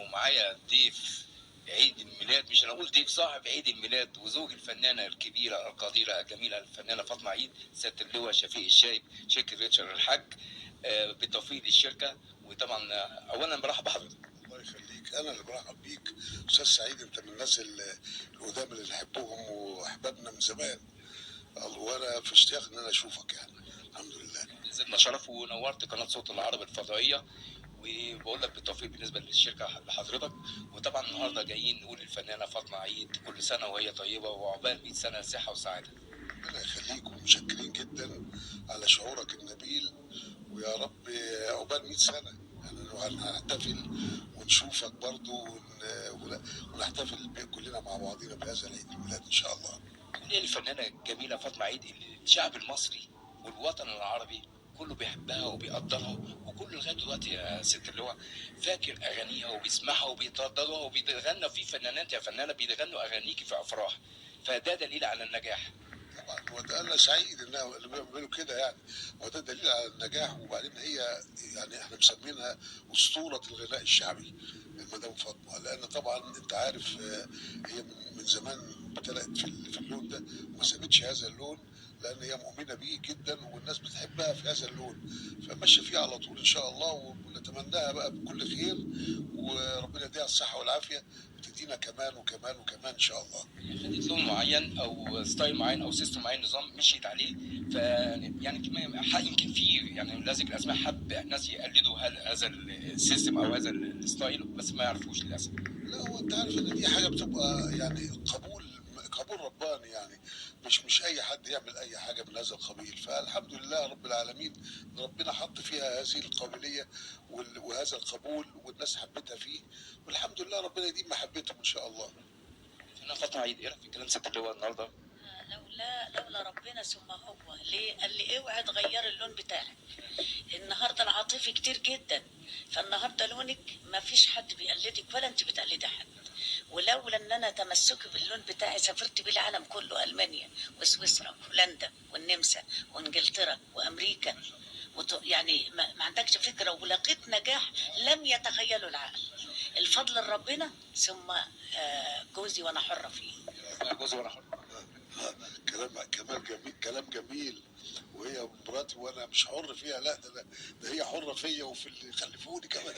ومعايا ضيف عيد الميلاد، مش هنقول ضيف، صاحب عيد الميلاد وزوج الفنانه الكبيره القديره الجميله الفنانه فاطمه عيد، سياده اللواء شفيق الشايب شركه ريتشارد الحاج. بالتوفيق للشركه. وطبعا اولا برحب بحضرتك. الله يخليك، انا اللي برحب بيك استاذ سعيد. انت من الناس القدام اللي نحبهم واحبابنا من زمان، وانا في اشتياق ان انا اشوفك يعني. الحمد لله. زدنا شرف ونورت قناه صوت العرب الفضائيه، وبقول لك بالتوفيق بالنسبه للشركه لحضرتك. وطبعا النهارده جايين نقول للفنانه فاطمه عيد كل سنه وهي طيبه وعقبال 100 سنه صحه وسعاده. ربنا يخليك، ومتشكرين جدا على شعورك النبيل، ويا رب عقبال 100 سنه يعني هنحتفل ونشوفك برضو ونحتفل كلنا مع بعضينا بهذا العيد الميلاد ان شاء الله. هي الفنانه الجميله فاطمه عيد اللي الشعب المصري والوطن العربي كله بيحبها وبيقدرها، وكل لغايه دلوقتي يا ست اللواء فاكر اغانيها وبيسمعها وبيترددها وبيتغنى في فنانات يا فنانه بيتغنوا اغانيكي في افراح، فده دليل على النجاح. طبعا هو ده، انا سعيد انها اللي بيعملوا كده يعني، هو ده دليل على النجاح. وبعدين هي يعني احنا مسمينها اسطوره الغناء الشعبي مدام فاطمه، لان طبعا انت عارف هي من زمان ابتدأت في اللون ده وما سابتش هذا اللون، لان هي مؤمنه بيه جدا والناس بتحبها في هذا اللون، فماشيه فيه على طول ان شاء الله. ونتمناها بقى بكل خير، وربنا يديها الصحه والعافيه وتدينا كمان وكمان وكمان ان شاء الله. خدت لون معين او ستايل معين او سيستم معين نظام مشيت عليه، ف يعني يمكن في يعني لازم الاسماء حب ناس يقلدوا هذا السيستم او هذا الستايل بس ما يعرفوش للاسف. لا، هو انت عارف ان دي حاجه بتبقى يعني قبول رباني يعني، مش اي حد يعمل اي حاجه من هذا القبيل. فالحمد لله رب العالمين، ربنا حط فيها هذه القابليه وهذا القبول، والناس حبتها فيه، والحمد لله ربنا يديم محبتهم ان شاء الله. انا فاطمه عيد، ايه رايك في كلام ست اللواء النهارده؟ لولا ربنا ثم هو ليه قال لي اوعي تغير اللون بتاعك. النهارده العاطفي كتير جدا، فالنهارده لونك ما فيش حد بيقلدك ولا انت بتقلدي حد. ولولا ان انا تمسكي باللون بتاعي سافرت بيه العالم كله، المانيا وسويسرا وهولندا والنمسا وانجلترا وامريكا يعني ما عندكش فكره، ولقيت نجاح لم يتخيله العقل. الفضل لربنا ثم جوزي وانا حره فيه. جوزي وانا حر. كلام جميل، كلام جميل. وهي مراتي وانا مش حر فيها، لا ده هي حره فيا وفي اللي خلفوني كمان